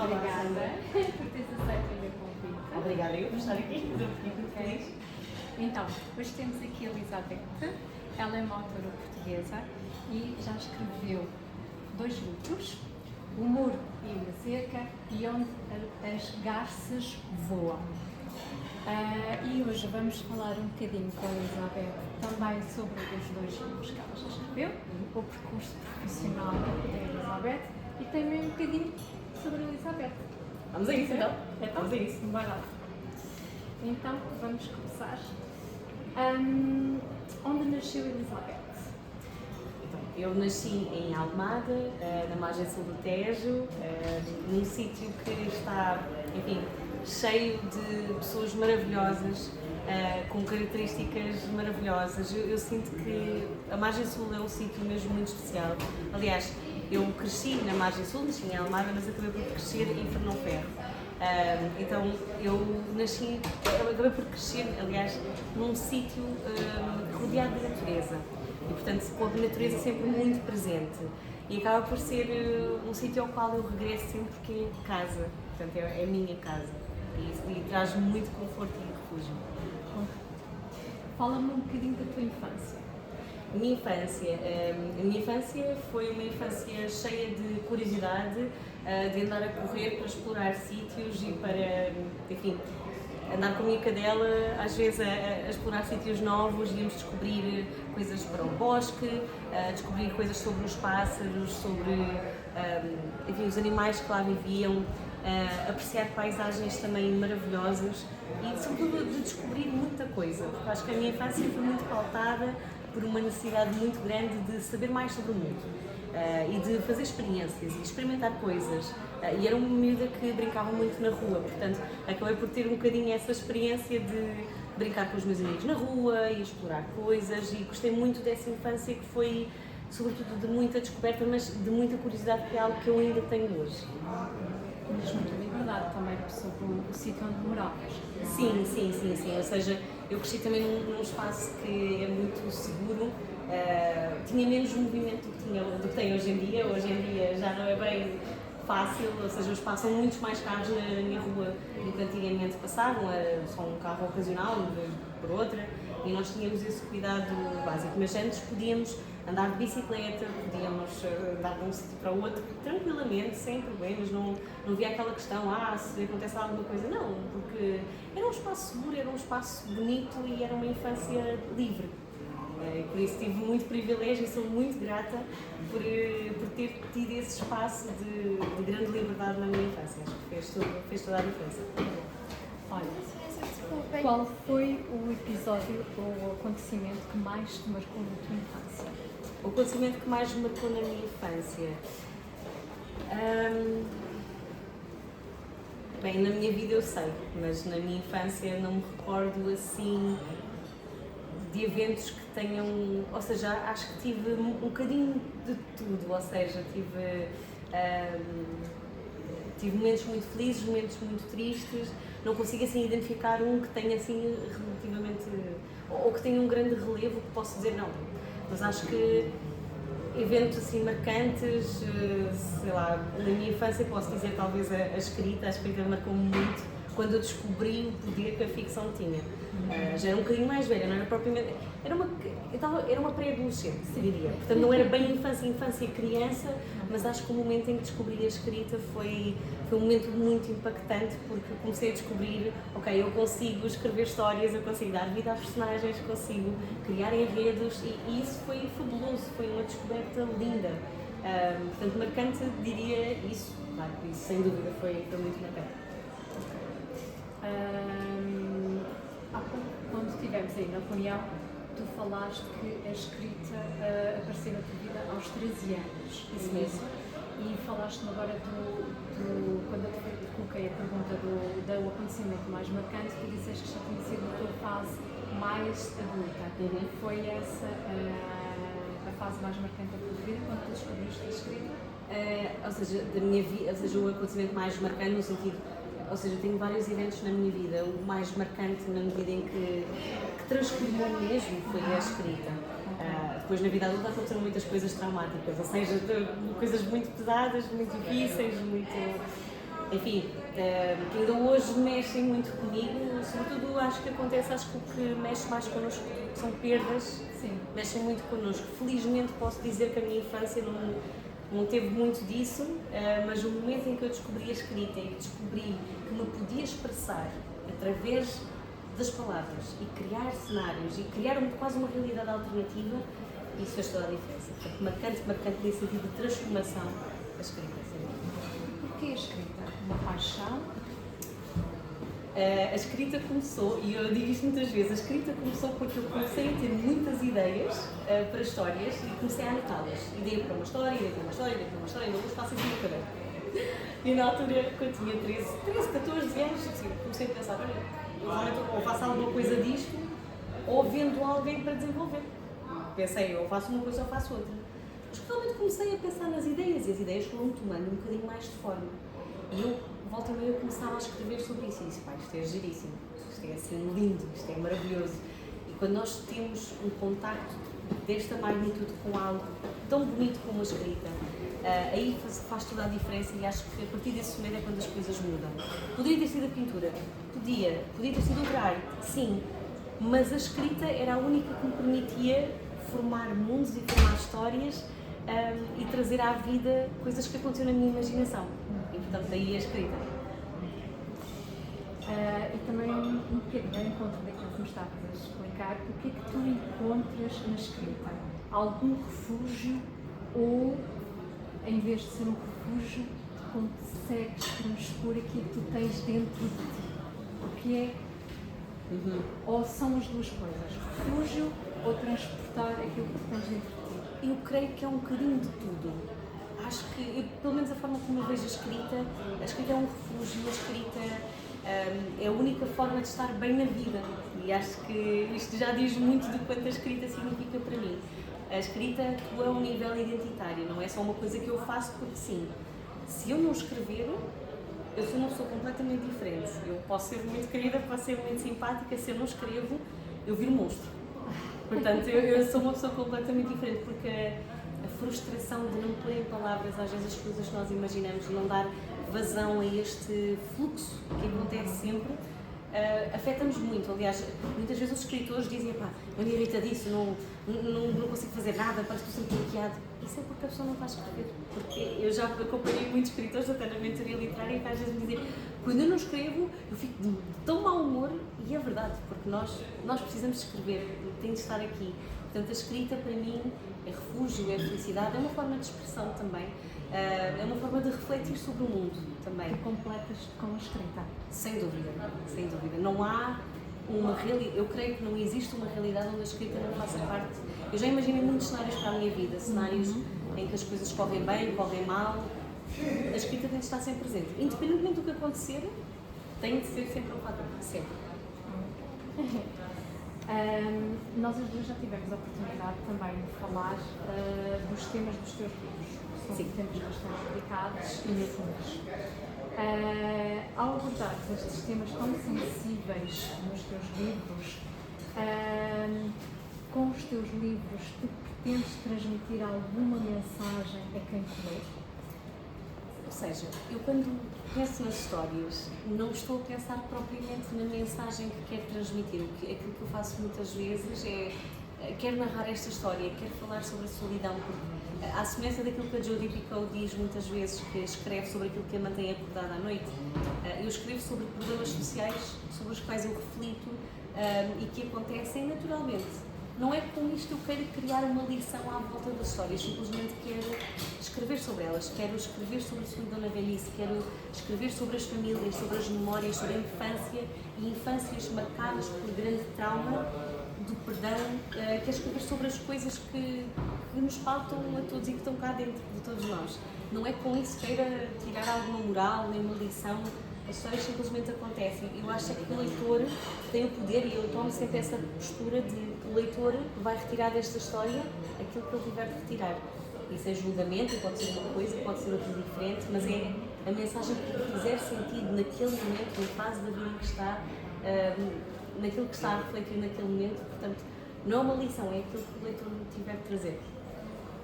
Obrigada por teres aceito o meu convite. Obrigada eu por estar aqui, estou muito feliz. Então, hoje temos aqui a Elizabeth, ela é uma autora portuguesa e já escreveu 2 livros, O Muro e a Cerca e Onde as Garças Voam. E hoje vamos falar um bocadinho com a Elizabeth também sobre os 2 livros que ela já escreveu, o percurso profissional da Elizabeth e também um bocadinho sobre a Elizabeth. Vamos a isso então. Vamos a isso, bora lá. Então, vamos começar. Onde nasceu a Elizabeth? Então, eu nasci em Almada, na margem sul do Tejo, num sítio que está, enfim, cheio de pessoas maravilhosas, com características maravilhosas. Eu sinto que a margem sul é um sítio mesmo muito especial. Aliás, eu cresci na margem sul, nasci em Almada, mas acabei por crescer em Fernão Ferro. Então eu acabei por crescer, aliás, num sítio rodeado de natureza e, portanto, com a natureza sempre muito presente. E acaba por ser um sítio ao qual eu regresso sempre porque é casa, portanto, é a minha casa e traz muito conforto e refúgio. Fala-me um bocadinho da tua infância. A minha infância foi uma infância cheia de curiosidade, de andar a correr para explorar sítios e para, enfim, andar com a minha cadela, às vezes a explorar sítios novos, íamos descobrir coisas para o bosque, descobrir coisas sobre os pássaros, sobre, enfim, os animais que lá viviam, apreciar paisagens também maravilhosas e, sobretudo, de descobrir muita coisa, porque acho que a minha infância foi muito pautada por uma necessidade muito grande de saber mais sobre o mundo e de fazer experiências e experimentar coisas. E era uma miúda que brincava muito na rua, portanto, acabei por ter um bocadinho essa experiência de brincar com os meus amigos na rua e explorar coisas e gostei muito dessa infância que foi, sobretudo, de muita descoberta, mas de muita curiosidade, que é algo que eu ainda tenho hoje. Tens muita liberdade também sobre o sítio onde moravas. Sim. Ou seja, eu cresci também num espaço que é muito seguro, tinha menos movimento do que tem hoje em dia. Hoje em dia já não é bem fácil, ou seja, hoje passam muitos mais carros na minha rua do que antigamente passavam, era só um carro ocasional, uma vez por outra, e nós tínhamos esse cuidado básico, mas antes podíamos andar de bicicleta, podíamos andar de um sítio para o outro tranquilamente, sem problemas, não havia aquela questão, se acontece alguma coisa, não, porque era um espaço seguro, era um espaço bonito e era uma infância livre. Por isso tive muito privilégio e sou muito grata por ter tido esse espaço de grande liberdade na minha infância. Acho que fez toda a diferença. Olha, qual foi o episódio ou o acontecimento que mais te marcou na tua infância? O acontecimento que mais me marcou na minha infância? Bem, na minha vida eu sei, mas na minha infância não me recordo assim de eventos que tenham, ou seja, acho que tive um bocadinho de tudo, ou seja, tive momentos muito felizes, momentos muito tristes, não consigo assim identificar um que tenha assim relativamente, ou que tenha um grande relevo que posso dizer não, mas acho que eventos assim marcantes, sei lá, na minha infância posso dizer talvez a escrita marcou-me muito quando eu descobri o poder que a ficção tinha. Já era um bocadinho mais velha, não era propriamente, era uma pré-adolescente, diria, portanto não era bem infância, criança, mas acho que o momento em que descobri a escrita foi um momento muito impactante, porque comecei a descobrir, ok, eu consigo escrever histórias, eu consigo dar vida a personagens, consigo criar enredos e isso foi fabuloso, foi uma descoberta linda. Portanto, marcante diria isso, claro, isso sem dúvida foi muito marcante. Quando estivemos aí na reunião, tu falaste que a escrita apareceu na tua vida aos 13 anos. Isso mesmo. E falaste-me agora quando eu te coloquei a pergunta do acontecimento mais marcante, tu disseste que já tinha sido a tua fase mais adulta. Foi essa a fase mais marcante da tua vida, quando tu descobriste a escrita? Ou seja, da minha vida, ou seja, o acontecimento mais marcante no sentido, ou seja, eu tenho vários eventos na minha vida, o mais marcante na medida em que transformou mesmo foi a escrita. Depois na vida adulta aconteceram muitas coisas traumáticas, ou seja, coisas muito pesadas, muito difíceis, muito enfim, que ainda hoje mexem muito comigo, sobretudo acho que o que mexe mais connosco são perdas, Sim. mexem muito connosco. Felizmente posso dizer que a minha infância não teve muito disso, mas o momento em que eu descobri a escrita e que descobri que me podia expressar através das palavras e criar cenários e criar quase uma realidade alternativa, isso fez toda a diferença. Portanto, marcante nesse sentido de transformação, a escrita. Porquê a escrita? Uma paixão? A escrita começou, e eu digo isto muitas vezes, a escrita começou porque eu comecei a ter muitas ideias para histórias e comecei a anotá-las. Ideia para uma história, ideia para uma história, ideia para uma história, e depois faço assim no caderno. E na altura, quando tinha 13, 14 anos, assim, comecei a pensar, olha, ou faço alguma coisa disto, ou vendo alguém para desenvolver. Pensei, ou faço uma coisa ou faço outra. Mas realmente comecei a pensar nas ideias, e as ideias foram tomando um bocadinho mais de forma. E eu, volta e meia, eu começava a escrever sobre isso, e disse, pá, isto é giríssimo, isto é assim lindo, isto é maravilhoso. E quando nós temos um contacto desta magnitude com algo tão bonito como a escrita, aí faz toda a diferença, e acho que a partir desse momento é quando as coisas mudam. Poderia ter sido a pintura, podia ter sido outra arte, sim, mas a escrita era a única que me permitia formar mundos e formar histórias e trazer à vida coisas que aconteceram na minha imaginação. E portanto daí a escrita. E também um bocadinho ao encontro daquilo que me estavas a explicar, o que é que tu encontras na escrita? Algum refúgio ou, em vez de ser um refúgio, consegues transpor aquilo que tu tens dentro de ti? Porque é, ou são as duas coisas, refúgio ou transportar aquilo que tu tens dentro de ti? Eu creio que é um bocadinho de tudo. Acho que, pelo menos a forma como eu vejo a escrita é um refúgio, a escrita é a única forma de estar bem na vida. E acho que isto já diz muito do quanto a escrita significa para mim. A escrita atua a um nível identitário, não é só uma coisa que eu faço porque sim. Se eu não escrever, eu sou uma pessoa completamente diferente. Eu posso ser muito querida, posso ser muito simpática, se eu não escrevo, eu viro monstro. Portanto, eu sou uma pessoa completamente diferente, porque a frustração de não pôr em palavras às vezes as coisas que nós imaginamos, não dar vazão a este fluxo que acontece sempre, afeta-nos muito. Aliás, muitas vezes os escritores dizem, pá, eu me irrita disso, não consigo fazer nada, parece que estou sempre bloqueado. Isso é porque a pessoa não está a escrever. Porque eu já acompanhei muitos escritores, até na mentoria literária, que às vezes me dizem, quando eu não escrevo, eu fico de tão mau humor, e é verdade, porque nós precisamos escrever, tem de estar aqui. Portanto, a escrita para mim é refúgio, é felicidade, é uma forma de expressão também, é uma forma de refletir sobre o mundo também. Tu completas com a escrita? Sem dúvida, sem dúvida. Não há uma realidade, eu creio que não existe uma realidade onde a escrita não faça parte. Eu já imaginei muitos cenários para a minha vida, cenários em que as coisas correm bem, correm mal. A escrita tem de estar sempre presente. Independentemente do que acontecer, tem de ser sempre um fator, sempre. Nós as duas já tivemos a oportunidade também de falar dos temas dos teus livros, que são temas bastante delicados e profundos. Ao abordar estes temas tão sensíveis nos teus livros, com os teus livros, tu pretendes transmitir alguma mensagem a quem te lê? Ou seja, eu quando penso nas histórias, não estou a pensar propriamente na mensagem que quero transmitir. Aquilo que eu faço muitas vezes é, quero narrar esta história, quero falar sobre a solidão, porque à semelhança daquilo que a Jodi Picoult diz muitas vezes, que escreve sobre aquilo que a mantém acordada à noite, eu escrevo sobre problemas sociais sobre os quais eu reflito e que acontecem naturalmente. Não é com isto que eu quero criar uma lição à volta das histórias, simplesmente quero escrever sobre elas, quero escrever sobre a solidão na velhice, quero escrever sobre as famílias, sobre as memórias, sobre a infância e infâncias marcadas por grande trauma do perdão, quero escrever sobre as coisas que nos faltam a todos e que estão cá dentro de todos nós. Não é com isso que queira tirar alguma moral nem uma lição. As histórias simplesmente acontecem. Eu acho que o leitor tem o poder, e eu tomo sempre essa postura de o leitor vai retirar desta história aquilo que ele tiver de retirar. Isso é julgamento, pode ser uma coisa, pode ser outra diferente, mas é a mensagem que lhe fizer sentido naquele momento, na fase da vida em que está, naquilo que está a refletir naquele momento. Portanto, não é uma lição, é aquilo que o leitor tiver de trazer.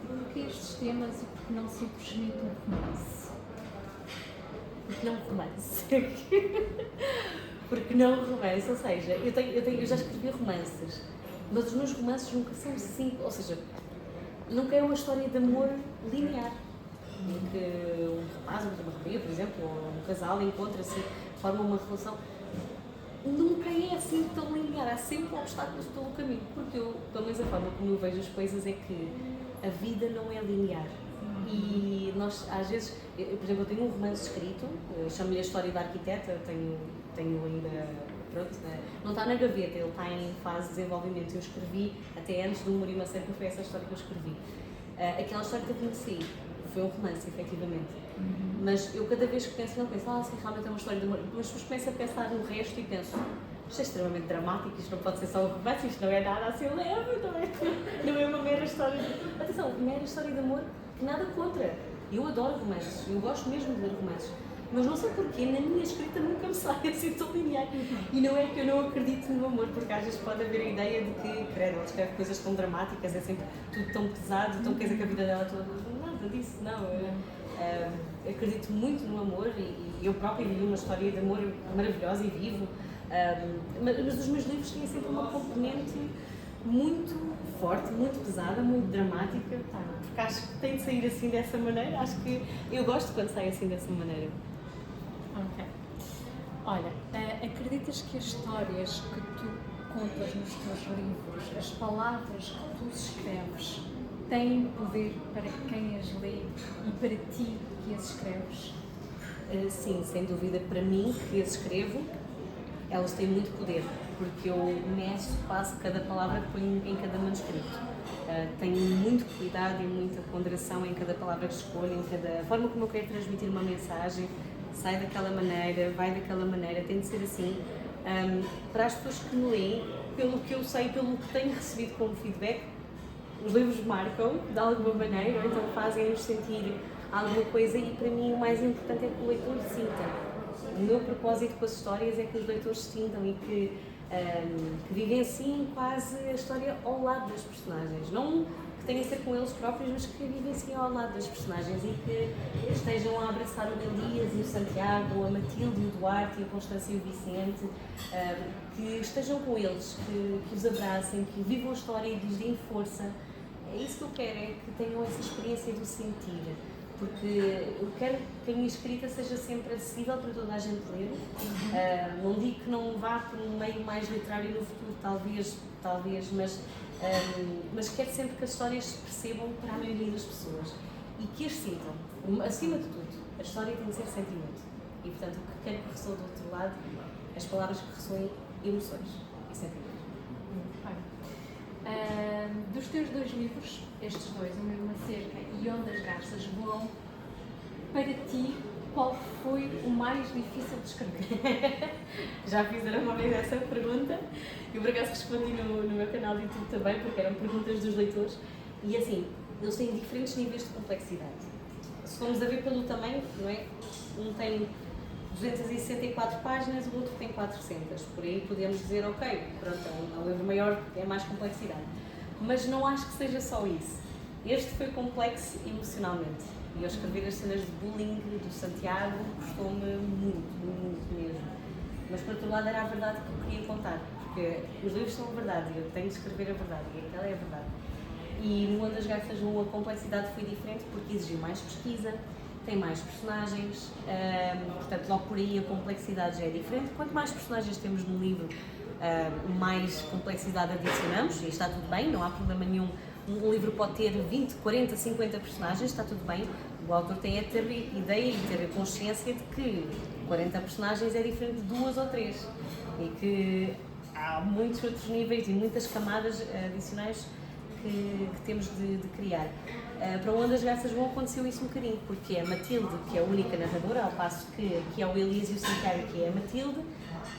Porquê estes temas e porque não simplesmente um romance? porque não romance? Porque não romance, ou seja, eu já escrevi romances, mas os meus romances nunca são simples, ou seja, nunca é uma história de amor linear. Em que um rapaz, uma rapariga, por exemplo, ou um casal encontra-se, forma uma relação. Nunca é assim tão linear, há sempre obstáculos pelo caminho, porque eu, pelo menos a forma como eu vejo as coisas é que a vida não é linear. E nós, às vezes, por exemplo, eu tenho um romance escrito, chamo-lhe A História da Arquiteta, tenho ainda, pronto, não está na gaveta, ele está em fase de desenvolvimento. Eu escrevi, até antes do Murilo Macedo, foi essa história que eu escrevi. Aquela história que eu conheci foi um romance, efetivamente. Mas eu cada vez que penso, sim, realmente é uma história de amor, mas depois começo a pensar no resto e penso, isto é extremamente dramático, isto não pode ser só um romance, isto não é nada assim leve, não é uma mera história de... Atenção, mera história de amor, que nada contra. Eu adoro romances, eu gosto mesmo de ler romances, mas não sei porquê, na minha escrita nunca me sai assim tão linear. E não é que eu não acredito no amor, porque às vezes pode haver a ideia de que, credo, ela escreve coisas tão dramáticas, é sempre tudo tão pesado, então quer dizer que a vida dela toda... Nada disso, não. Acredito muito no amor e eu própria vivi uma história de amor maravilhosa e vivo, mas os meus livros têm sempre uma componente muito forte, muito pesada, muito dramática, porque acho que tem de sair assim dessa maneira, acho que eu gosto quando sai assim dessa maneira. Ok. Olha, acreditas que as histórias que tu contas nos teus livros, as palavras que tu escreves, têm poder para quem as lê e para ti que as escreves? Sim, sem dúvida, para mim que as escrevo, elas têm muito poder, porque eu meço quase cada palavra que ponho em cada manuscrito. Tenho muito cuidado e muita ponderação em cada palavra que escolho, em cada forma como eu quero transmitir uma mensagem, sai daquela maneira, vai daquela maneira, tem de ser assim. Para as pessoas que me leem, pelo que eu sei, pelo que tenho recebido como feedback, os livros marcam de alguma maneira, ou então fazem-nos sentir alguma coisa, e para mim o mais importante é que o leitor sinta. O meu propósito com as histórias é que os leitores sintam e que vivenciem quase a história ao lado das personagens. Não que tenha a ser com eles próprios, mas que vivenciem ao lado das personagens e que estejam a abraçar o Elias e o Santiago, a Matilde e o Duarte e a Constância e o Vicente, que estejam com eles, que os abracem, que vivam a história e lhes deem força. É isso que eu quero, é que tenham essa experiência do sentir, porque eu quero que a minha escrita seja sempre acessível para toda a gente ler. Não digo que não vá para um meio mais literário no futuro, talvez, mas quero sempre que as histórias se percebam para a maioria das pessoas e que as sintam. Acima de tudo, a história tem de ser sentimento. E, portanto, o que quero que ressoe do outro lado, as palavras que ressoem emoções e sentimentos. Dos teus dois livros, estes dois, O Mesmo Cerca e Onde as Garças Voam, para ti, qual foi o mais difícil de escrever? Já fizeram uma vez essa pergunta, eu por acaso respondi no meu canal de YouTube também, porque eram perguntas dos leitores, e assim, eles têm diferentes níveis de complexidade. Se formos a ver pelo tamanho, não é? Um tem 264 páginas, o outro tem 400. Por aí podemos dizer, ok, pronto, é um livro maior, é mais complexidade. Mas não acho que seja só isso. Este foi complexo emocionalmente. E eu escrever as cenas de bullying do Santiago custou-me muito mesmo. Mas por outro lado era a verdade que eu queria contar, porque os livros são a verdade e eu tenho de escrever a verdade, e aquela é a verdade. E no Onde as Garças Voam a complexidade foi diferente porque exigiu mais pesquisa, tem mais personagens, portanto logo por aí a complexidade já é diferente. Quanto mais personagens temos no livro, mais complexidade adicionamos, e está tudo bem, não há problema nenhum. Um livro pode ter 20, 40, 50 personagens, está tudo bem. O autor tem a ter ideia e ter a consciência de que 40 personagens é diferente de 2 ou 3 e que há muitos outros níveis e muitas camadas adicionais que temos de criar. Para Onde as Garças Voam aconteceu isso um bocadinho, porque é a Matilde, que é a única narradora, ao passo que aqui é o Elias e o Santiago, que é a Matilde,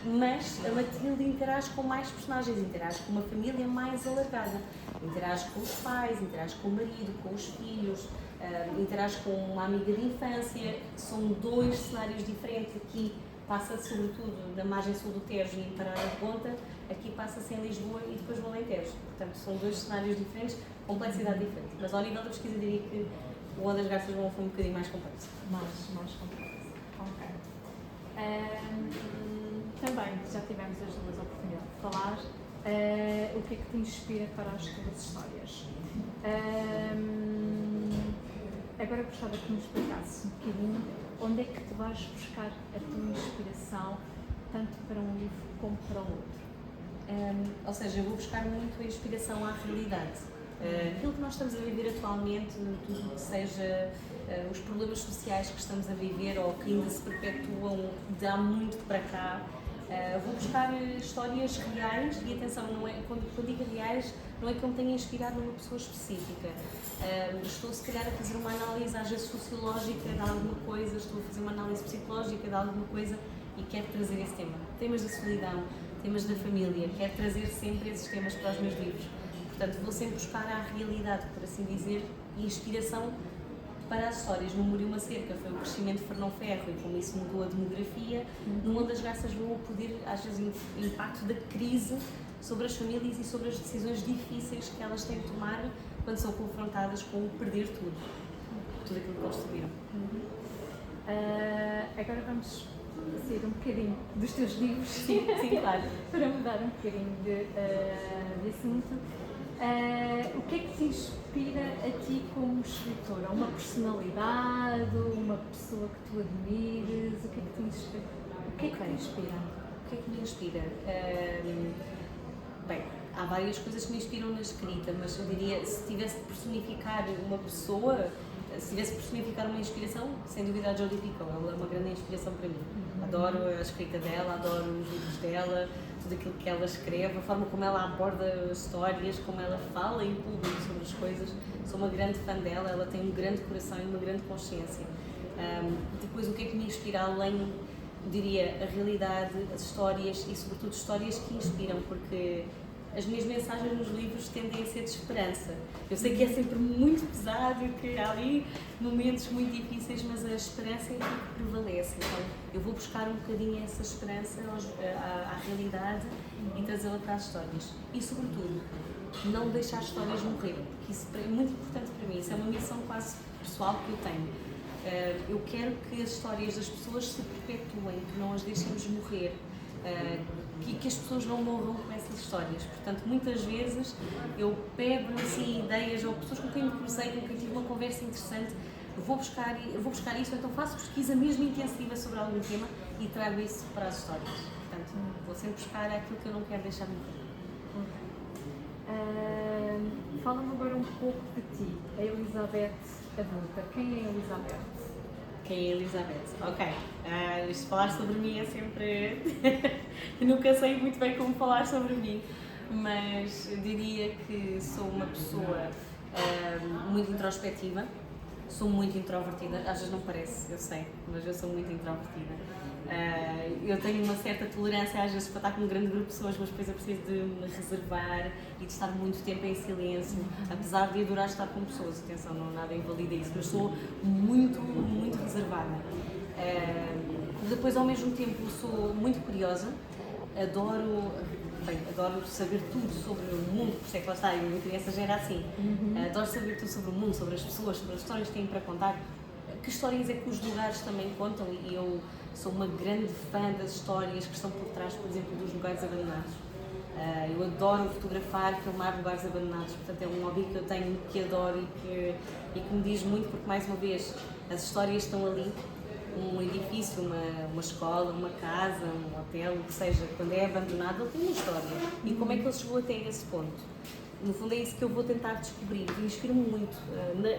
mas a Matilde interage com mais personagens, interage com uma família mais alargada, interage com os pais, interage com o marido, com os filhos, interage com uma amiga de infância. São 2 cenários diferentes. Aqui passa sobretudo na margem sul do Tejo e em Parada de Ponta, aqui passa-se em Lisboa e depois no Alentejo. Portanto, são 2 cenários diferentes, complexidade diferente. Mas ao nível da pesquisa diria que o Onde as Garças Voam foi um bocadinho mais complexo. Mais complexo. Ok. tivemos as duas a oportunidade de falar, o que é que te inspira para as tuas histórias? Agora gostava que me explicasses um bocadinho onde é que tu vais buscar a tua inspiração, tanto para um livro como para o outro. Ou seja, eu vou buscar muito a inspiração à realidade. Aquilo que nós estamos a viver atualmente, tudo o que seja os problemas sociais que estamos a viver ou que ainda se perpetuam de há muito para cá, vou buscar histórias reais e atenção, não é, quando digo reais, não é que eu me tenha inspirado numa pessoa específica. Estou se calhar a fazer uma análise às vezes sociológica de alguma coisa, estou a fazer uma análise psicológica de alguma coisa e quero trazer esse tema. Temas da solidão, temas da família, quero trazer sempre esses temas para os meus livros. Portanto, vou sempre buscar a realidade, por assim dizer, e inspiração para as histórias. No Muro e uma Cerca foi o crescimento de Fernão Ferro e como isso mudou a demografia. No Onde as Garças Voam, o poder, às vezes, o impacto da crise sobre as famílias e sobre as decisões difíceis que elas têm de tomar quando são confrontadas com o perder tudo. Tudo aquilo que construíram. Agora vamos sair um bocadinho dos teus livros. Sim, claro. Para mudar um bocadinho de assunto. O que é que te inspira a ti como escritora? Uma personalidade? Uma pessoa que tu admires? O que é que te inspira? O que é que te inspira? O que é que me inspira? Bem, há várias coisas que me inspiram na escrita, mas eu diria, se tivesse de personificar uma pessoa, se tivesse de personificar uma inspiração, sem dúvida a Jodi Picoult, ela é uma grande inspiração para mim. Adoro a escrita dela, adoro os livros dela, tudo aquilo que ela escreve, a forma como ela aborda histórias, como ela fala em público sobre as coisas. Sou uma grande fã dela, ela tem um grande coração e uma grande consciência. Depois, o que é que me inspira além, diria, a realidade, as histórias e, sobretudo, histórias que inspiram, porque as minhas mensagens nos livros tendem a ser de esperança. Eu sei que é sempre muito pesado, que há ali momentos muito difíceis, mas a esperança é aquilo que prevalece. Então, eu vou buscar um bocadinho essa esperança à realidade e trazê-la para as histórias. E, sobretudo, não deixar as histórias morrer, porque isso é muito importante para mim. Isso é uma missão quase pessoal que eu tenho. Eu quero que as histórias das pessoas se perpetuem, que não as deixemos morrer. Que as pessoas não morram com essas histórias. Portanto, muitas vezes eu pego assim ideias ou pessoas com quem me cruzei, com quem tive uma conversa interessante, eu vou buscar isso, então faço pesquisa mesmo intensiva sobre algum tema e trago isso para as histórias. Portanto, vou sempre buscar aquilo que eu não quero deixar morrer. Fala-me agora um pouco de ti, a Elizabeth adulta. Quem é a Elizabeth? Quem é a Elizabeth? Ok. Isto falar sobre mim é sempre... Eu nunca sei muito bem como falar sobre mim, mas eu diria que sou uma pessoa muito introspectiva, sou muito introvertida, às vezes não parece, eu sei, mas eu sou muito introvertida. Eu tenho uma certa tolerância às vezes para estar com um grande grupo de pessoas, mas depois eu preciso de me reservar e de estar muito tempo em silêncio, apesar de adorar estar com pessoas. Atenção, não nada invalida isso, mas sou muito, muito reservada. Depois, ao mesmo tempo, sou muito curiosa, adoro saber tudo sobre o mundo, por isso é que lá está, eu criança já era assim. Adoro saber tudo sobre o mundo, sobre as pessoas, sobre as histórias que têm para contar. Que histórias é que os lugares também contam, e eu sou uma grande fã das histórias que estão por trás, por exemplo, dos lugares abandonados. Eu adoro fotografar, filmar lugares abandonados, portanto é um hobby que eu tenho, que adoro e que me diz muito, porque mais uma vez as histórias estão ali. Um edifício, uma escola, uma casa, um hotel, o que seja, quando é abandonado, ele tem uma história. E como é que ele chegou até esse ponto? No fundo é isso que eu vou tentar descobrir, e inspiro-me muito,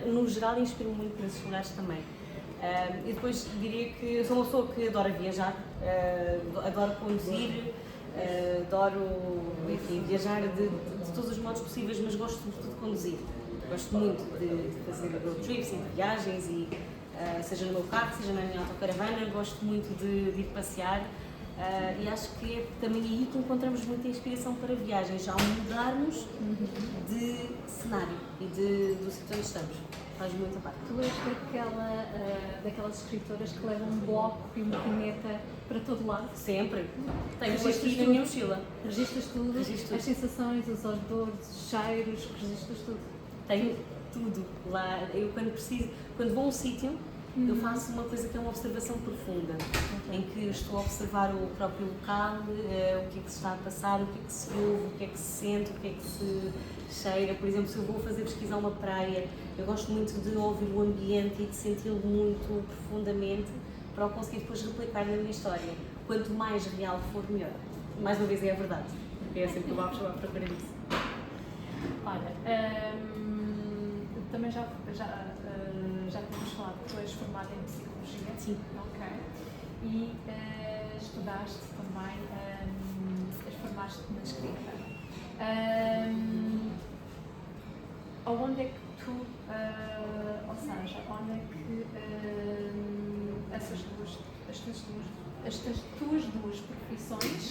no geral inspiro-me muito nesses lugares também. E depois diria que eu sou uma pessoa que adora viajar, adoro conduzir, adoro, enfim, viajar de todos os modos possíveis, mas gosto sobretudo de conduzir. Gosto muito de fazer road trips, de viagens, e seja no meu carro, seja na minha autocaravana, gosto muito de ir passear. E acho que é também aí que encontramos muita inspiração para viagens, ao mudarmos de cenário e do sítio onde estamos. Faz muita parte. Tu és daquelas escritoras que levam um bloco e uma caneta para todo lado? Sempre. Tenho aqui na minha mochila. Registras tudo? Registro. As sensações, os odores, os cheiros, registras tudo? Tenho tudo lá. Eu quando vou a um sítio, eu faço uma coisa que é uma observação profunda, em que estou a observar o próprio local, o que é que se está a passar, o que é que se ouve, o que é que se sente, o que é que se cheira. Por exemplo, se eu vou fazer pesquisa a uma praia, eu gosto muito de ouvir o ambiente e de senti-lo muito profundamente para o conseguir depois replicar na minha história. Quanto mais real for, melhor. Mais uma vez, é a verdade. É sempre que eu vou à procura disso. Olha, também já temos falado que tu és formada em Psicologia. Sim. Ok. E estudaste também, formaste-te na escrita. Onde é que tu, ou seja, onde é que estas tuas duas profissões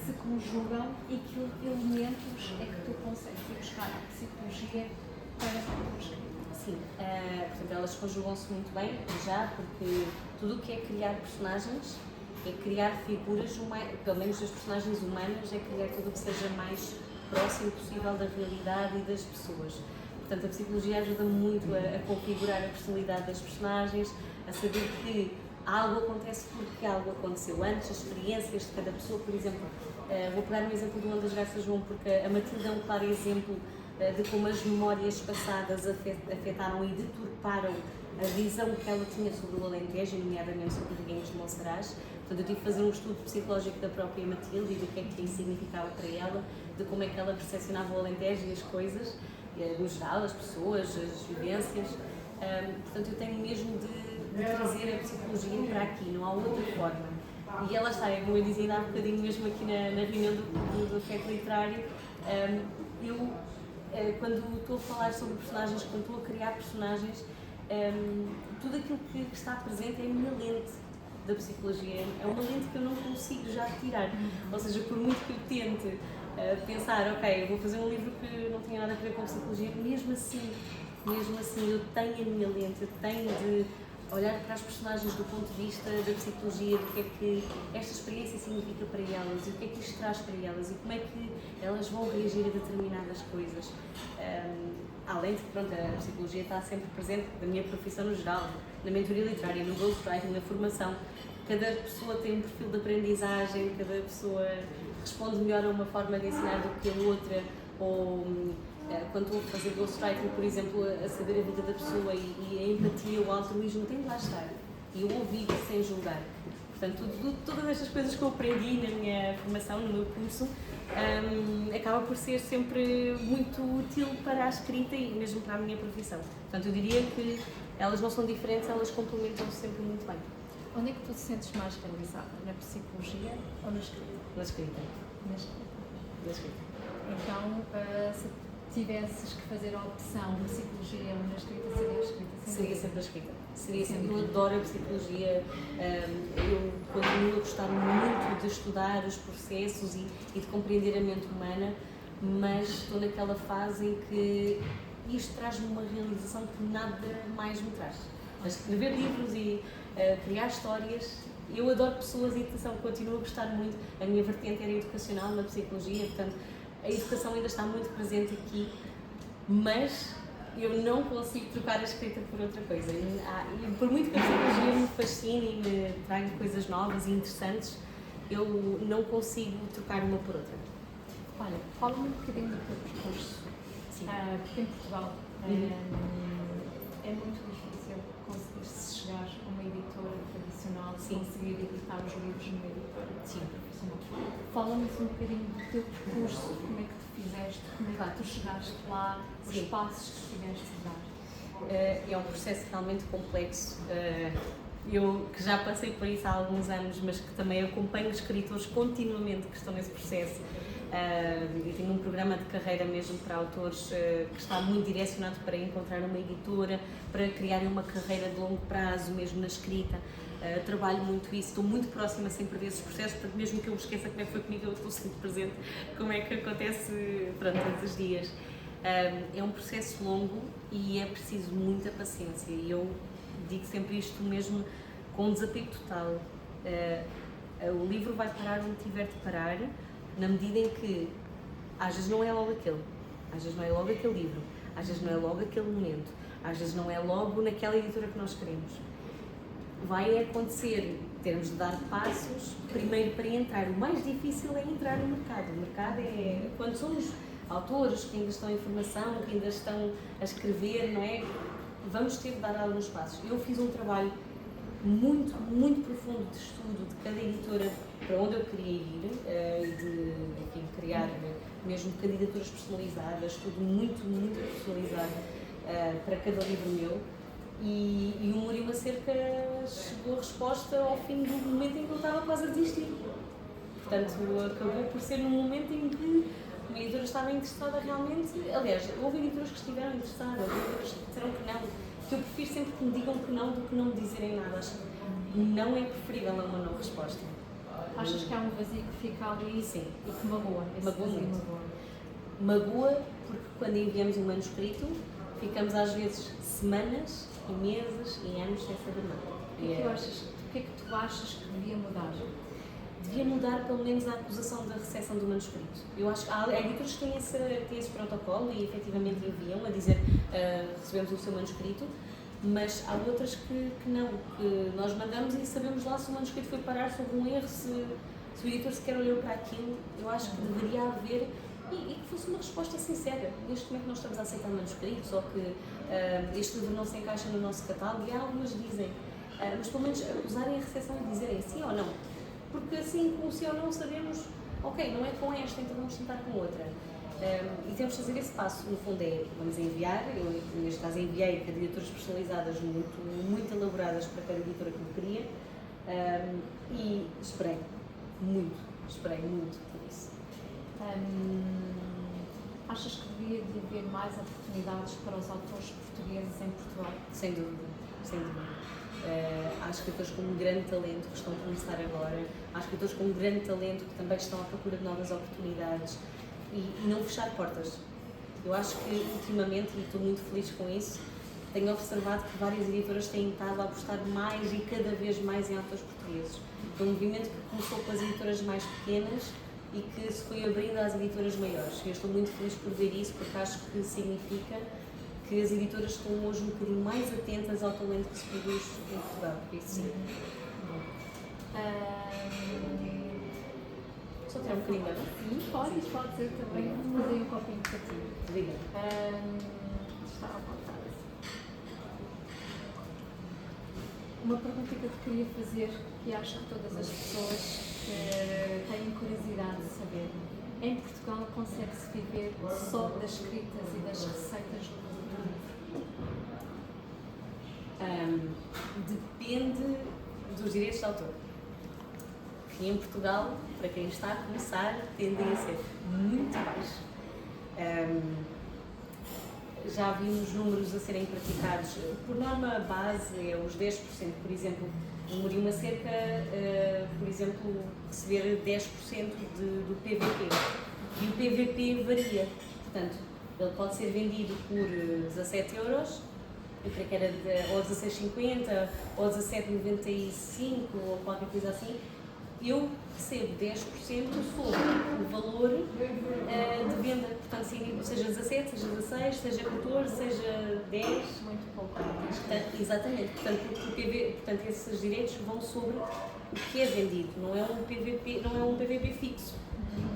se conjugam e que elementos é que tu consegues ir buscar a psicologia para a tua escrita? Sim, portanto elas conjugam-se muito bem, já, porque tudo o que é criar personagens é criar figuras humanas, pelo menos das personagens humanas, é criar tudo o que seja mais próximo possível da realidade e das pessoas. Portanto, a psicologia ajuda muito a configurar a personalidade das personagens, a saber que algo acontece porque algo aconteceu antes, as experiências de cada pessoa. Por exemplo, vou pegar um exemplo do Onde as Garças Voam, porque a Matilde é um claro exemplo de como as memórias passadas afetaram e deturparam a visão que ela tinha sobre o Alentejo, nomeadamente sobre os Reguengos de Monsaraz. Portanto, eu tive que fazer um estudo psicológico da própria Matilde e do que é que isso significava para ela, de como é que ela percepcionava o Alentejo e as coisas, no geral, as pessoas, as vivências. Portanto, eu tenho mesmo de trazer a psicologia para aqui, não há outra forma. E ela está, como eu dizia há bocadinho mesmo aqui na reunião do afeto literário, quando estou a falar sobre personagens, quando estou a criar personagens, tudo aquilo que está presente é a minha lente da psicologia, é uma lente que eu não consigo já tirar. Ou seja, por muito que eu tente pensar, ok, eu vou fazer um livro que não tenha nada a ver com psicologia, mesmo assim eu tenho a minha lente, eu tenho de olhar para as personagens do ponto de vista da psicologia, do que é que esta experiência significa para elas e o que é que isto traz para elas e como é que elas vão reagir a determinadas coisas. Além de que, pronto, a psicologia está sempre presente na minha profissão no geral, na mentoria literária, no ghostwriting, na formação. Cada pessoa tem um perfil de aprendizagem, cada pessoa responde melhor a uma forma de ensinar do que a outra, ou quando estou a fazer ghostwriting, por exemplo, a saber a vida da pessoa e a empatia, o altruísmo tem de lá estar. E eu ouvir sem julgar. Portanto, todas estas coisas que eu aprendi na minha formação, no meu curso, acaba por ser sempre muito útil para a escrita e mesmo para a minha profissão. Portanto, eu diria que elas não são diferentes, elas complementam-se sempre muito bem. Onde é que tu te sentes mais realizada? Na psicologia ou na escrita? Na escrita. Na escrita. Na escrita. Então, se tivesses que fazer a opção na psicologia ou na escrita, seria a escrita? Seria sempre a escrita. Seria sempre. Eu adoro a psicologia, eu continuo a gostar muito de estudar os processos e de compreender a mente humana, mas estou naquela fase em que isto traz-me uma realização que nada mais me traz. Escrever livros e criar histórias, eu adoro pessoas e educação, continuo a gostar muito. A minha vertente era educacional na psicologia, portanto a educação ainda está muito presente aqui, mas eu não consigo trocar a escrita por outra coisa. E por muito que a psicologia me fascine e me traga coisas novas e interessantes, eu não consigo trocar uma por outra. Olha, fala-me um bocadinho do teu percurso. Sim. Porque em Portugal é muito difícil conseguir-se chegar a uma editora tradicional, conseguir editar os livros numa editora profissional. Fala-nos um bocadinho do teu percurso, como é que tu fizeste, como é que tu chegaste lá, os passos que tiveste de dar. É um processo realmente complexo. Eu que já passei por isso há alguns anos, mas que também acompanho escritores continuamente que estão nesse processo. Eu tenho um programa de carreira mesmo para autores que está muito direcionado para encontrar uma editora, para criarem uma carreira de longo prazo mesmo na escrita. Trabalho muito isso, estou muito próxima sempre desses processos, portanto mesmo que eu me esqueça como é que foi comigo, eu estou sempre presente como é que acontece todos os dias. É um processo longo e é preciso muita paciência e eu digo sempre isto mesmo com um desapego total. O livro vai parar onde tiver de parar, na medida em que às vezes não é logo aquele, às vezes não é logo aquele livro, às vezes não é logo aquele momento, às vezes não é logo naquela editora que nós queremos. Vai acontecer, termos de dar passos, primeiro para entrar. O mais difícil é entrar no mercado. O mercado é quando somos autores que ainda estão em formação, que ainda estão a escrever, não é? Vamos ter de dar alguns passos. Eu fiz um trabalho muito, muito profundo de estudo de cada editora para onde eu queria ir e de enfim, criar mesmo candidaturas personalizadas, tudo muito, muito personalizado para cada livro meu. E o Humor e uma Cerca chegou a resposta ao fim do momento em que eu estava quase a desistir. Portanto, acabou por ser num momento em que uma editora estava interessada realmente. Aliás, houve editoras que estiveram interessadas, houve editoras que disseram que não. Que eu prefiro sempre que me digam que não do que não me dizerem nada. Acho que não é preferível a uma não resposta. Achas que há um vazio que fica ali? Sim. E que magoa? Magoa muito. Magoa porque quando enviamos um manuscrito ficamos às vezes semanas e meses e anos sem saber nada. O que é que tu achas que devia mudar? Devia mudar pelo menos a acusação da recepção do manuscrito. Eu acho que há editores que têm esse protocolo e efetivamente enviam a dizer recebemos o seu manuscrito, mas há outras que não, que nós mandamos e sabemos lá se o manuscrito foi parar sobre um erro, se o editor sequer olhou para aquilo. Eu acho que deveria haver e que fosse uma resposta sincera. Neste momento nós estamos a aceitar manuscritos ou que este livro não se encaixa no nosso catálogo e algumas dizem, mas pelo menos acusarem a recepção e dizerem sim ou não. Porque assim, com o sim ou não, sabemos, ok, não é com esta, então vamos tentar com outra. E temos de fazer esse passo, no fundo é, vamos enviar, eu neste caso enviei candidaturas personalizadas muito, muito elaboradas para cada editora que eu queria e esperei muito por isso. Achas que devia de haver mais oportunidades para os autores portugueses em Portugal? Sem dúvida, sem dúvida. Há escritores com um grande talento que estão a começar agora, há escritores com um grande talento que também estão à procura de novas oportunidades e não fechar portas. Eu acho que ultimamente, e estou muito feliz com isso, tenho observado que várias editoras têm estado a apostar mais e cada vez mais em autores portugueses. É um movimento que começou com as editoras mais pequenas e que se foi abrindo às editoras maiores. Eu estou muito feliz por ver isso porque acho que significa que as editoras estão hoje um bocadinho mais atentas ao talento que se produz em Portugal. Isso sim. Só tirar um bocadinho de água? Sim, pode ser também. Vou fazer um copinho para ti. Obrigada. Está à vontade. Uma pergunta que eu te queria fazer, que acho que todas as pessoas têm curiosidade de saber. Em Portugal consegue-se viver só das escritas e das receitas do livro? Depende dos direitos de autor. Que em Portugal, para quem está a começar, tendem a ser muito baixos. Já vimos números a serem praticados, por norma base é os 10%, por exemplo, o Humor e uma Cerca, por exemplo, receber 10% do PVP. E o PVP varia, portanto, ele pode ser vendido por 17 euros, eu creio que era ou 16,50 ou 17,95 ou qualquer coisa assim. Eu recebo 10% sobre o valor de venda, portanto, seja 17, seja 16, seja 14, seja 10. Muito pouco. Exatamente, portanto, esses direitos vão sobre o que é vendido, não é um PVP fixo,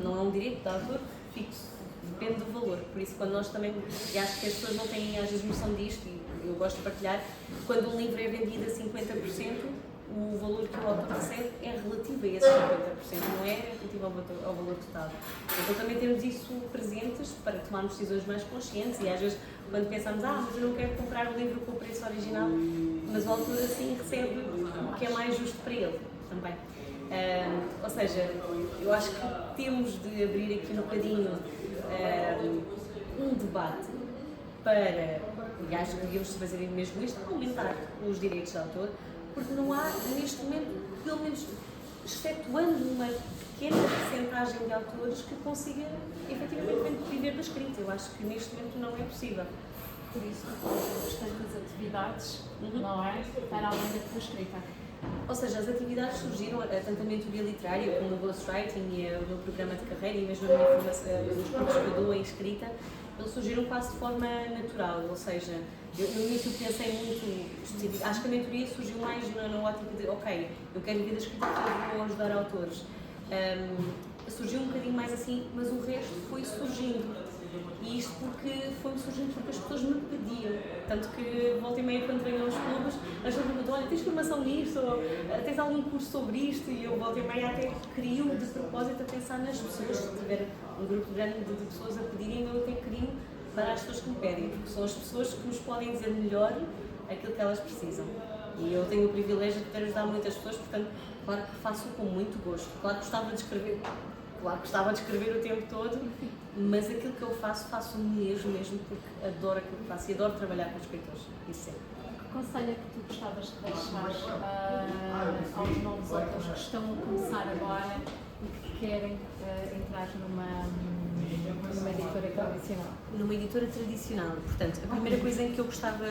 não é um direito de autor fixo, depende do valor. Por isso, quando nós também, e acho que as pessoas não têm às vezes noção disto, e eu gosto de partilhar, quando um livro é vendido a 50%, o valor que o autor recebe é relativo a esses 50%, não é relativo ao valor total. Então também temos isso presentes para tomarmos decisões mais conscientes e às vezes quando pensamos, mas eu não quero comprar o livro com o preço original, mas o autor assim recebe o que é mais justo para ele também. Ou seja, eu acho que temos de abrir aqui um bocadinho um debate para, e acho que devíamos fazer mesmo isto, aumentar os direitos de autor, porque não há, neste momento, pelo menos excetuando uma pequena percentagem de autores que consiga efetivamente viver da escrita. Eu acho que neste momento não é possível. Por isso, as tantas atividades, não é? Para além da tua escrita. Ou seja, as atividades surgiram, tanto a mentoria literária como o ghostwriting e o meu programa de carreira e mesmo a minha formação, os cursos que eu dou em escrita, eles surgiram quase de forma natural, ou seja, eu no início pensei muito, acho que a mentoria surgiu mais na ótica de, ok, eu quero viver da escrita porque eu vou ajudar autores. Surgiu um bocadinho mais assim, mas o resto foi surgindo. E isto foi-me surgindo porque as pessoas me pediam. Tanto que volta e meia, quando venho aos clubes, as pessoas perguntam: olha, tens formação nisto? Ou tens algum curso sobre isto? E eu volta e meia até crio de propósito a pensar nas pessoas. Se tiver um grupo grande de pessoas a pedirem, eu até crio para as pessoas que me pedem, porque são as pessoas que nos podem dizer melhor aquilo que elas precisam. E eu tenho o privilégio de poder ajudar muitas pessoas, portanto, claro que faço com muito gosto. Claro que gostava de escrever o tempo todo, mas aquilo que eu faço mesmo porque adoro aquilo que faço e adoro trabalhar com escritores. Isso é. Que conselho é que tu gostavas de deixar aos novos autores que estão a começar agora e que querem entrar numa editora tradicional? Numa editora tradicional, portanto, a primeira coisa em que eu gostava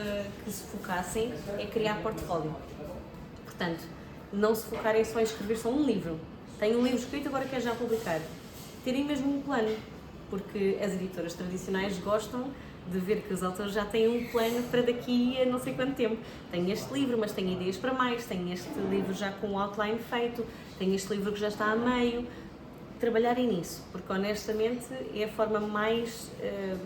que se focassem é criar portfólio. Portanto, não se focarem só em escrever só um livro. Tenho um livro escrito, agora quero já publicar. Terem mesmo um plano, porque as editoras tradicionais gostam de ver que os autores já têm um plano para daqui a não sei quanto tempo. Tenho este livro, mas tenho ideias para mais, tenho este livro já com o outline feito, tenho este livro que já está a meio. Trabalharem nisso, porque honestamente é a forma mais,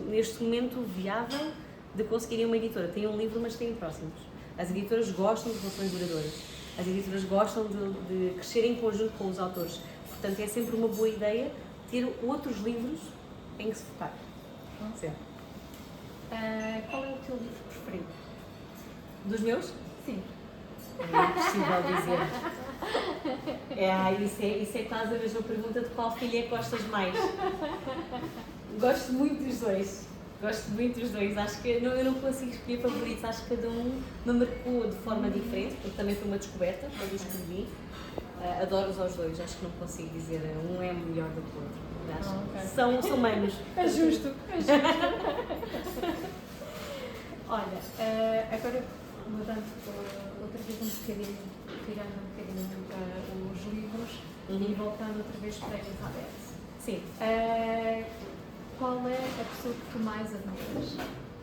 neste momento, viável de conseguirem uma editora. Têm um livro, mas têm próximos. As editoras gostam de relações duradouras. As editoras gostam de crescer em conjunto com os autores. Portanto, é sempre uma boa ideia ter outros livros em que se focar. Sempre. Qual é o teu livro preferido? Dos meus? Sim. É impossível dizer. Isso é quase a mesma pergunta de qual filha é que gostas mais. Gosto muito dos dois. Acho que eu não consigo escolher favoritos. Acho que cada um me marcou de forma diferente, porque também foi uma descoberta quando os escrevi. Adoro-os aos dois. Acho que não consigo dizer um é melhor do que o outro. Okay. São humanos. É justo. Olha, agora mudando outra vez um bocadinho, tirando um bocadinho os livros e voltando outra vez para a Elizabeth. Sim. Qual é a pessoa que tu mais admiras?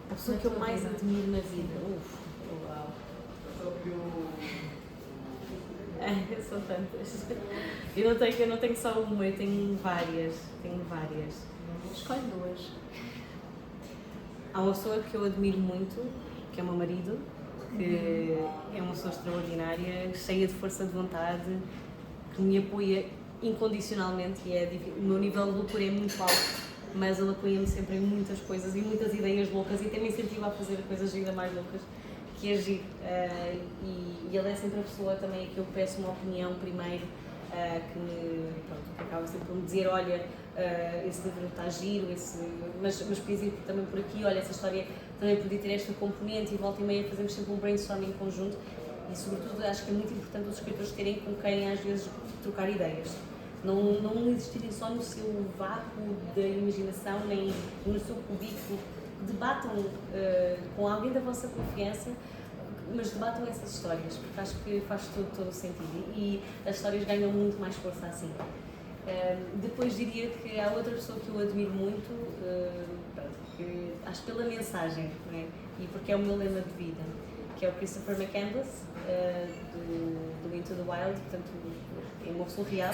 A pessoa que eu mais admiro na vida? Uau! São tantas. Eu não tenho só uma, eu tenho várias. Escolhe duas. Há uma pessoa que eu admiro muito, que é o meu marido, que é uma pessoa extraordinária, cheia de força de vontade, que me apoia incondicionalmente e o meu nível de loucura é muito alto, mas ele apoia-me sempre em muitas coisas e muitas ideias loucas e até me incentiva a fazer coisas ainda mais loucas, que é agir. E ele é sempre a pessoa também que eu peço uma opinião primeiro, que acaba sempre por me dizer, olha, esse livro está giro, mas podias ir também por aqui, olha, essa história também podia ter esta componente, e volta e meia fazemos sempre um brainstorming em conjunto e sobretudo acho que é muito importante os escritores terem com quem às vezes trocar ideias. Não existirem só no seu vácuo da imaginação, nem no seu cubículo, debatam com alguém da vossa confiança, mas debatam essas histórias, porque acho que faz todo o sentido e as histórias ganham muito mais força assim. Depois diria que há outra pessoa que eu admiro muito, que acho pela mensagem, não é? E porque é o meu lema de vida, que é o Christopher McCandless, do Into the Wild, portanto é uma pessoa real,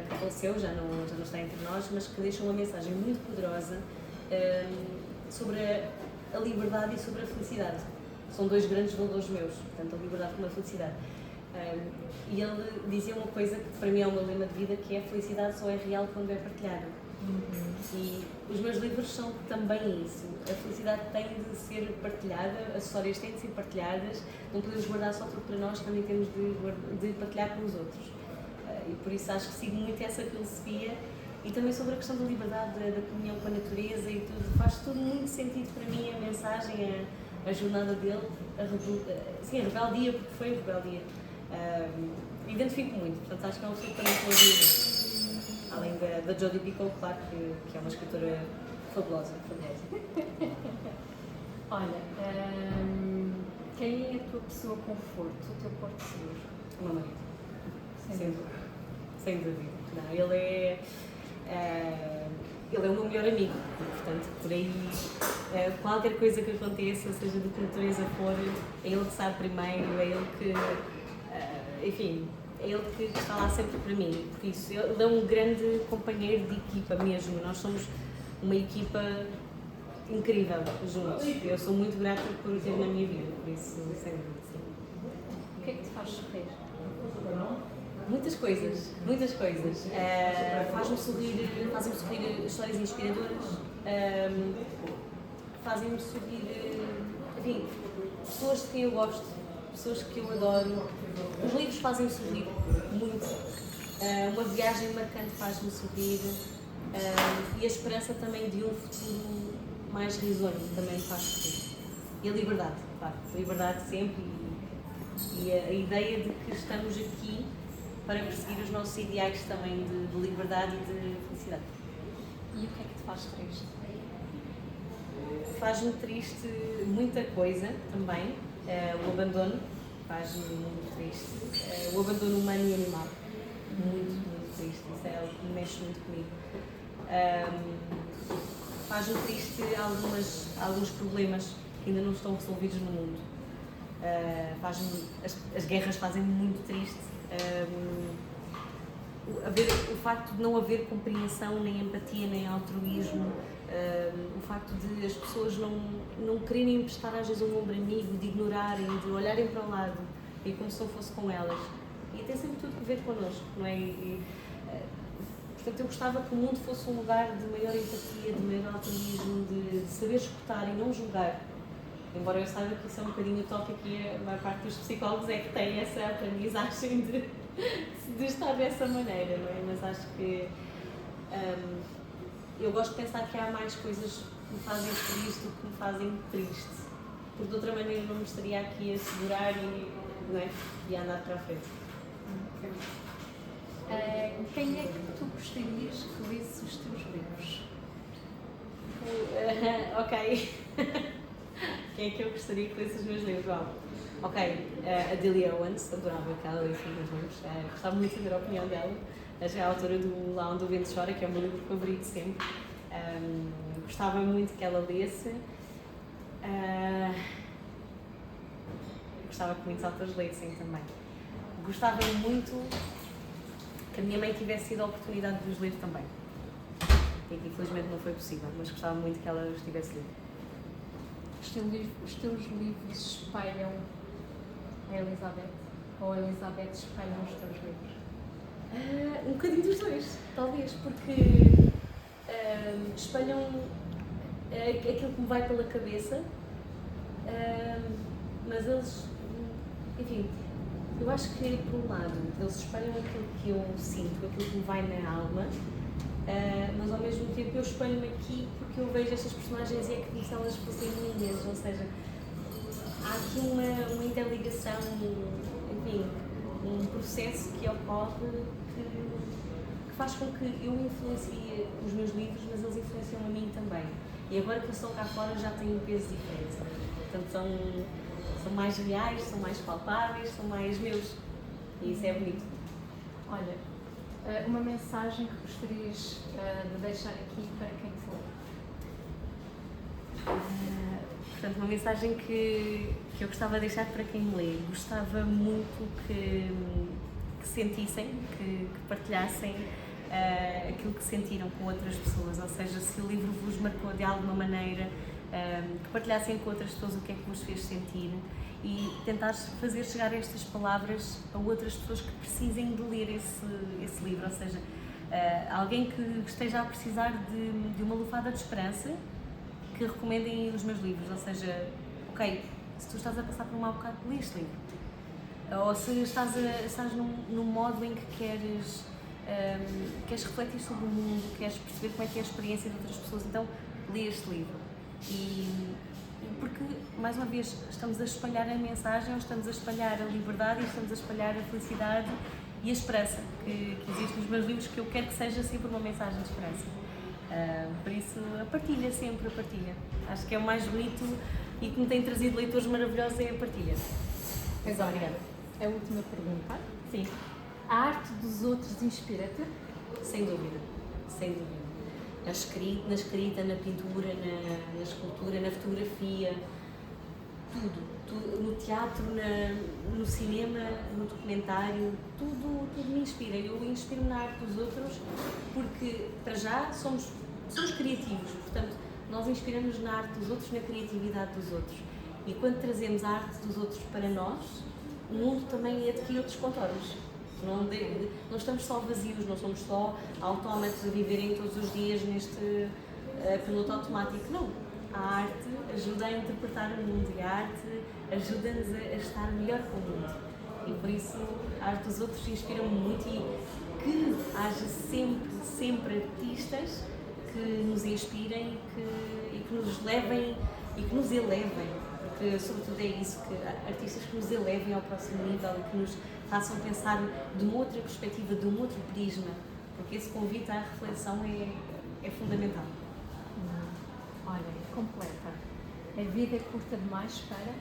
que faleceu, já não está entre nós, mas que deixa uma mensagem muito poderosa sobre a liberdade e sobre a felicidade. São dois grandes valores meus, portanto a liberdade como a felicidade. E ele dizia uma coisa que para mim é o meu lema de vida, que é: a felicidade só é real quando é partilhada. E os meus livros são também isso. A felicidade tem de ser partilhada, as histórias têm de ser partilhadas, não podemos guardar só tudo para nós, também temos de partilhar com os outros. E por isso acho que sigo muito essa filosofia. E também sobre a questão da liberdade, da comunhão com a natureza e tudo, faz tudo muito sentido para mim, a mensagem, a jornada dele, a rebeldia, porque foi rebeldia. Identifico muito, portanto acho que é uma pessoa que também estou a ouvir. Além da Jodi Picoult, claro que é uma escritora fabulosa. Olha, quem é a tua pessoa conforto, o teu porto seguro? O meu marido. Sem dúvida. Não, ele é... ele é o meu melhor amigo, portanto, por aí, qualquer coisa que aconteça, seja de que natureza for, é ele que sabe primeiro, é ele que, enfim, é ele que está lá sempre para mim, por isso, ele é um grande companheiro de equipa mesmo, nós somos uma equipa incrível juntos, eu sou muito grata por o ter na minha vida, por isso, sem dúvida, sim. O que é que te faz sorrir? Muitas coisas, muitas coisas. Fazem-me sorrir histórias inspiradoras, fazem-me sorrir, enfim, pessoas de quem eu gosto, pessoas que eu adoro. Os livros fazem-me sorrir muito. Uma viagem marcante faz-me sorrir. E a esperança também de um futuro mais risonho também me faz sorrir. E a liberdade, claro, a liberdade sempre e a ideia de que estamos aqui para perseguir os nossos ideais também de liberdade e de felicidade. E o que é que te faz triste? Faz-me triste muita coisa também, o abandono faz-me muito triste, o abandono humano e animal, muito, muito triste, isso é algo que mexe muito comigo. Faz-me triste alguns problemas que ainda não estão resolvidos no mundo. As guerras fazem-me muito triste. O facto de não haver compreensão, nem empatia, nem altruísmo, o facto de as pessoas não quererem emprestar às vezes um ombro amigo, de ignorarem, de olharem para o lado e como se não fosse com elas. E tem sempre tudo a ver connosco, não é? Portanto, eu gostava que o mundo fosse um lugar de maior empatia, de maior altruísmo, de saber escutar e não julgar. Embora eu saiba que isso é um bocadinho utópico e a maior parte dos psicólogos é que tem essa aprendizagem de estar dessa maneira, não é? Mas acho que eu gosto de pensar que há mais coisas que me fazem feliz do que me fazem triste. Porque de outra maneira não me estaria aqui a segurar não é? E a andar para a frente. Quem é que tu gostarias que lesse os teus livros? Ok. Quem é que eu gostaria que lesse os meus livros? Ok, a Delia Owens, adorava que ela lesse os meus livros. Gostava muito de saber a opinião dela. Ela é a autora do Lá Onde o Vento Chora, que é o meu livro favorito sempre. Gostava muito que ela lesse. Gostava que muitos autores lessem também. Gostava muito que a minha mãe tivesse tido a oportunidade de os ler também. E que infelizmente não foi possível, mas gostava muito que ela os tivesse lido. Os teus livros espelham a Elizabeth? Ou a Elizabeth espelha os teus livros? Um bocadinho dos dois, talvez, porque espelham aquilo que me vai pela cabeça, mas eles, enfim, eu acho que, por um lado, eles espelham aquilo que eu sinto, aquilo que me vai na alma, mas ao mesmo tempo eu espelho-me aqui porque eu vejo estas personagens e é como se elas fossem minhas, ou seja, há aqui uma interligação, enfim, um processo que ocorre que faz com que eu influencie os meus livros, mas eles influenciam a mim também. E agora que eu estou cá fora já tenho um peso diferente. Portanto, são mais reais, são mais palpáveis, são mais meus. E isso é bonito. Olha, uma mensagem que gostarias de deixar aqui para quem te lê? Portanto, uma mensagem que eu gostava de deixar para quem me lê. Gostava muito que sentissem, que partilhassem aquilo que sentiram com outras pessoas, ou seja, se o livro vos marcou de alguma maneira, que partilhassem com outras pessoas o que é que vos fez sentir e tentar fazer chegar estas palavras a outras pessoas que precisem de ler esse livro, ou seja, alguém que esteja a precisar de uma lufada de esperança, que recomendem os meus livros, ou seja, ok, se tu estás a passar por um mau bocado, lê este livro. Ou se estás num modo em que queres refletir sobre o mundo, queres perceber como é que é a experiência de outras pessoas, então lê este livro. Porque, mais uma vez, estamos a espalhar a mensagem, estamos a espalhar a liberdade e estamos a espalhar a felicidade e a esperança que existe nos meus livros, que eu quero que seja sempre uma mensagem de esperança. Por isso, a partilha sempre, a partilha. Acho que é o mais bonito e que me tem trazido leitores maravilhosos é a partilha. Mas obrigada. A última pergunta. Sim. A arte dos outros inspira-te? Sem dúvida, sem dúvida. na escrita, na pintura, na escultura, na fotografia, tudo, no teatro, no cinema, no documentário, tudo me inspira. Eu inspiro-me na arte dos outros porque, para já, somos criativos, portanto, nós inspiramos na arte dos outros, na criatividade dos outros. E quando trazemos a arte dos outros para nós, o mundo também adquire outros contornos. Não estamos só vazios, não somos só autómatos a viverem todos os dias neste piloto automático, não. A arte ajuda a interpretar o mundo e a arte ajuda-nos a estar melhor com o mundo. E por isso a arte dos outros inspira-me muito e que haja sempre artistas que nos inspirem e que nos levem e que nos elevem. Porque sobretudo é isso, que artistas que nos elevem ao próximo nível e que nos façam pensar de uma outra perspectiva, de um outro prisma. Porque esse convite à reflexão é fundamental. Olha, é completa. A vida é curta demais para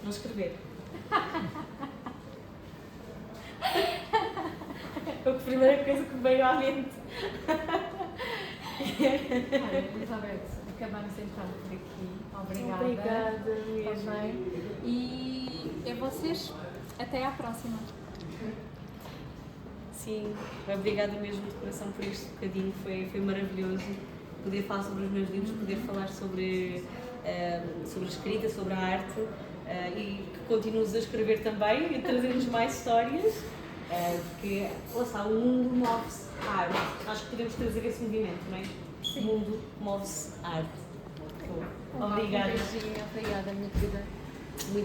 não escrever. É a primeira coisa que me veio à mente. Olha, Elizabeth, acabamos então por aqui. Obrigada. Obrigada mesmo. Também. E a vocês, até à próxima. Sim, obrigada mesmo de coração por este bocadinho, foi maravilhoso poder falar sobre os meus livros, poder falar sobre a escrita, sobre a arte e que continues a escrever também e trazer-nos mais histórias, porque, lá está, o mundo move-se à arte. Acho que podemos trazer esse movimento, não é? Sim. O mundo move-se à arte. Obrigada, minha querida. Muito